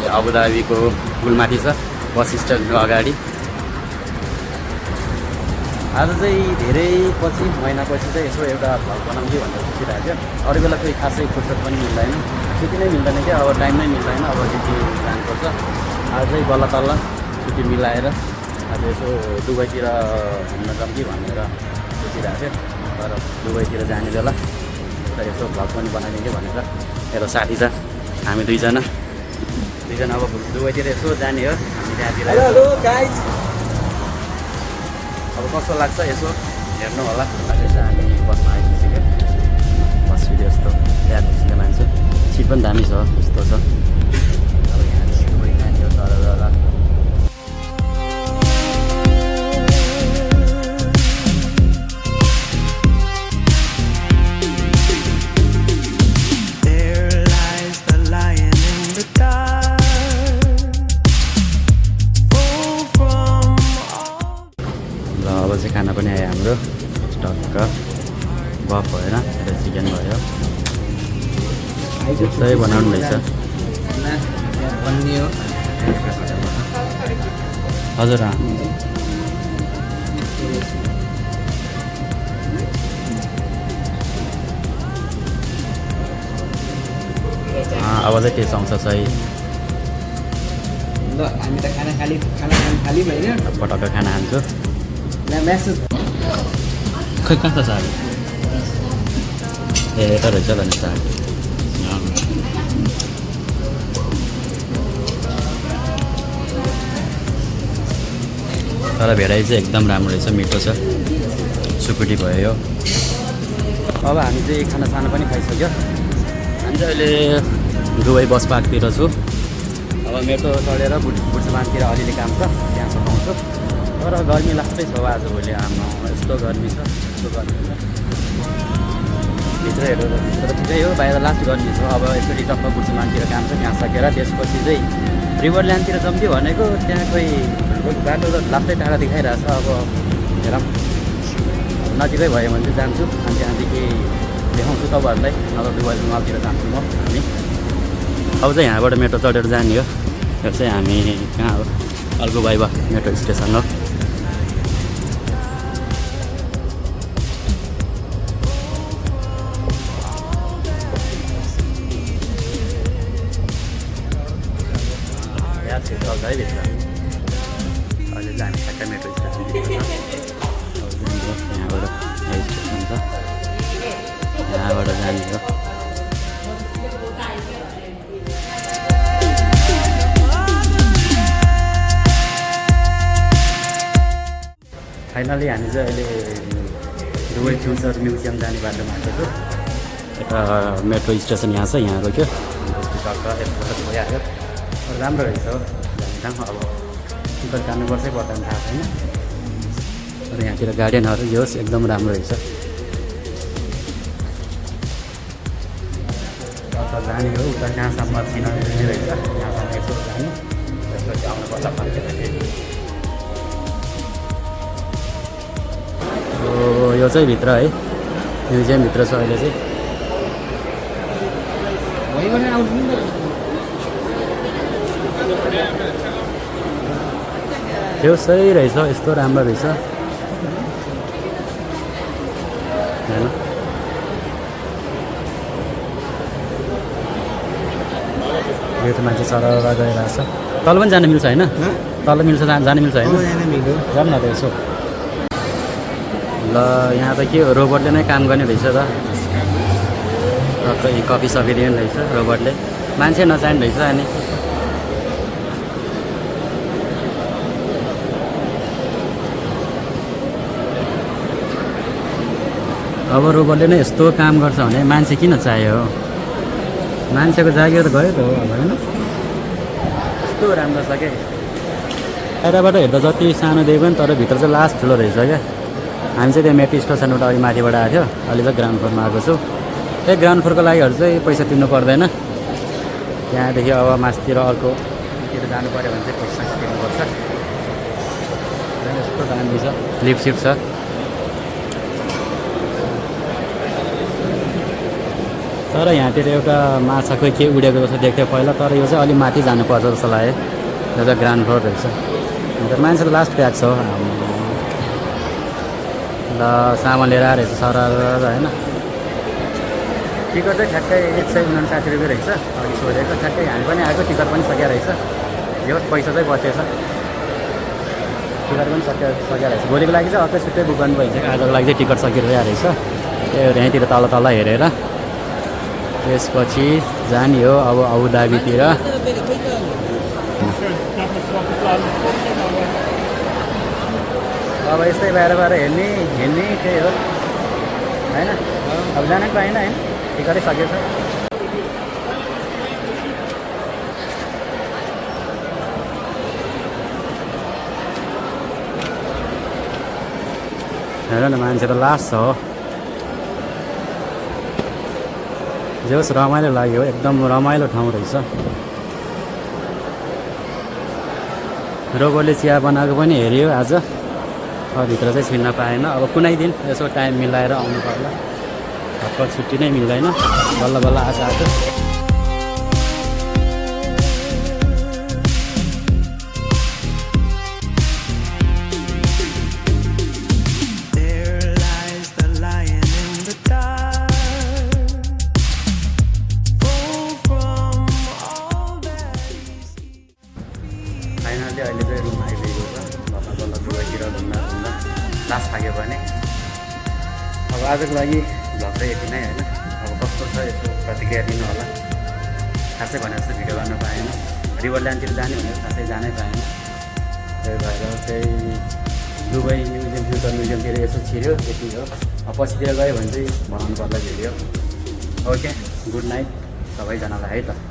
चाहिँ अबुधाबीको पुलमाथि छ, बस स्ट्यान्डको अगाडि। आज चाहिँ धेरै पछि महिनापछि चाहिँ यसो एउटा भ्लग बनाउँ कि भनेर सोचिरहेको थियो। अरू बेला कोही खासै फुर्सद पनि मिल्दैन, छुट्टी नै मिल्दैन क्या, अब टाइम नै मिल्दैन, अब ड्युटी जानुपर्छ। आज चाहिँ बल्ल तल्ल छुट्टी मिलाएर आज यसो दुबईतिर घुम्न जाऊँ कि भनेर सोचिरहेको थियो। तर दुबईतिर जाने बेला र यसो भ्लग पनि बनाइदिन्थ्यो भनेर मेरो साथी छ, हामी दुईजना अब दुबईतिर यसो जाने हो हामी त्यहाँतिर। हेलो गाइज, अब कस्तो लाग्छ यसो हेर्नु होला। अहिले चाहिँ हामी बसमा आइपुगिसक्यो, बस फेरि यस्तो ल्याएर बसेको मान्छे, सिट पनि दामी छ, यस्तो छ। अब यहाँ दुबई जाने हो तर अब चाहिँ खाना पनि आयो हाम्रो टक्क बफ भएन, यता चिकन भयो, त्यस्तै बनाउनु रहेछ। हजुर अब चाहिँ टेस्ट आउँछ सही। ल हामी त खाना खाली भएन, पटक्क खाना खान्छु। म्यासेज खै कहाँ छ साग? ए यता रहेछ ल नि साग। तर भेराइ चाहिँ एकदम राम्रो रहेछ, मिठो छ, सुकुटी भयो यो। अब हामी चाहिँ खानासाना पनि खाइसक्यो। हामी चाहिँ अहिले दुबई बस पार्कतिर छु। अब मेट्रो चढेर बुढ्समानतिर अलिअलि काम छ, त्यहाँ सघाउँछु। तर गर्मी लाग्दै छ आजभोलि, आमा यस्तो गर्मी छ, यस्तो गर्मी छ। भित्र हेरेर भित्र ठिकै हो, बाहिर लास्ट गर्मी छ। अब यसरी टक्क बुढ्समानतिर काम छ, त्यहाँ सकेर त्यसपछि चाहिँ रिभरल्यान्डतिर जाऊँ कि भनेको, त्यहाँ कोही बाटो त लास्टै टाढा देखाइरहेछ। अब हेरौँ नजिकै भयो भने चाहिँ जान्छु, अनि त्यहाँदेखि देखाउँछु तपाईँहरूलाई, नत्र दुबई मलतिर जान्छु म हामी। अब चाहिँ यहाँबाट मेट्रो चढेर जाने हो। यो चाहिँ हामी कहाँ हो, अर्को बाइबा मेट्रो स्टेसन हो। यहाँ चाहिँ चल्छ है भित्र। अहिले चाहिँ हामी ठ्याक्कै मेट्रो स्टेसन यहाँबाट स्टेसन छ, यहाँबाट जाने हो। फाइनली हामी चाहिँ अहिले दुबई फ्युचर म्युजियम जाने बाटोमा आएको छु। यता मेट्रो स्टेसन यहाँ छ, यहाँ रोक्यो, त्यसपछि टक्क एकपल्ट गइहाल्यो। राम्रो रहेछ हो जाँदा। अब टिकट काट्नुपर्छै पर्दैन थाहा छैन। तर यहाँतिर गार्डनहरू जो होस् एकदम राम्रो रहेछ। उता जाने हो, उता कहाँसम्म चिनाउने रहेछ, यहाँसम्म यसो जाने, त्यसपछि आउनुपर्छ फर्केर। यो चाहिँ भित्र है, म्युजियमभित्र छ अहिले चाहिँ। त्यो सही रहेछ, यस्तो राम्रो रहेछ होइन। यो त मान्छे सरर गइरहेछ। तल पनि जानु मिल्छ होइन? तल मिल्छ, जानु मिल्छ होइन? जाऊँ न त यसो। ल यहाँ त के हो, रोबोटले नै काम गर्ने रहेछ त। टक्कै कफी सफी दिने रहेछ रोबोटले, मान्छे नचाहिने रहेछ। अनि अब रोबोटले नै यस्तो काम गर्छ भने मान्छे किन चाहियो हो? मान्छेको जागिर त गयो त हो अब होइन। यस्तो राम्रो छ क्या, यताबाट हेर्दा जति सानो देख्यो पनि तर भित्र चाहिँ लास्ट ठुलो रहेछ क्या। हामी चाहिँ त्यहाँ मेट्रो स्टेसनबाट अलिक माथिबाट आएको थियो, अहिले चाहिँ ग्राउन्ड फ्लोरमा आएको छु। त्यही ग्राउन्ड फ्लोरको लागिहरू चाहिँ पैसा तिर्नु पर्दैन। त्यहाँदेखि अब मासतिर अर्कोतिर जानु पऱ्यो भने चाहिँ पैसा तिर्नुपर्छ। यस्तो दामी छ, लिफ्ट सिफ्ट छ। तर यहाँतिर एउटा माछा खोइ के उडेको जस्तो देख्थ्यो पहिला, तर यो चाहिँ अलिक माथि जानुपर्छ जस्तो लाग्यो। यो चाहिँ ग्राउन्ड फ्लोर रहेछ। अन्त मान्छे त लास्ट प्याक छ हौ। ल सामान लिएर आएर रहेछ सर होइन। टिकट चाहिँ ठ्याक्कै 159 रुपियाँ रहेछ। अघि सोधेको ठ्याक्कै हामी पनि आएको, टिकट पनि सकिया रहेछ। यो पैसा चाहिँ बचेछ, टिकट पनि सकिया रहेछ। भोलिको लागि चाहिँ अर्कै छुट्टै बुक गर्नु भइसक्यो। आजको लागि चाहिँ टिकट सकिरहेको रहेछ। त्यो यहीँतिर तल तल हेरेर त्यसपछि जाने हो अब अबुधाबीतिर। अब यस्तै बाहिर हेर्ने त्यही हो होइन। अब जानै पाएन होइन, टिकटै सकेछ। हेर न मान्छे त लास्ट छ हो। जे होस् रमाइलो लाग्यो, एकदम रमाइलो ठाउँ रहेछ। रोगोले चिया बनाएको पनि हेऱ्यो आज। भित्र चाहिँ छिर्न पाएन। अब कुनै दिन यसो टाइम मिलाएर आउनु पर्ला। हप्पा छुट्टी नै मिल्दैन, बल्ल बल्ल आज आएको। फाइनली अहिले चाहिँ रुम आइपुगेको छ। बल्ल बल्ल दुबईतिर घुम्दा लास्ट थाक्यो भने अब आजको लागि भ्लग चाहिँ यति नै होइन। अब कस्तो छ यसो प्रतिक्रिया दिनु होला। खासै भने जस्तो भिडियो गर्न पाएन। रिभरल्यान्डतिर जाने भनेर खासै जानै पाएन। त्यही भएर चाहिँ दुबई म्युजियम फ्युचर म्युजियमतिर यसो छिर्यो, त्यति हो। अब पछितिर गयो भने चाहिँ बनाउनु पर्ला भिडियो। ओके, गुड नाइट सबैजनालाई है त।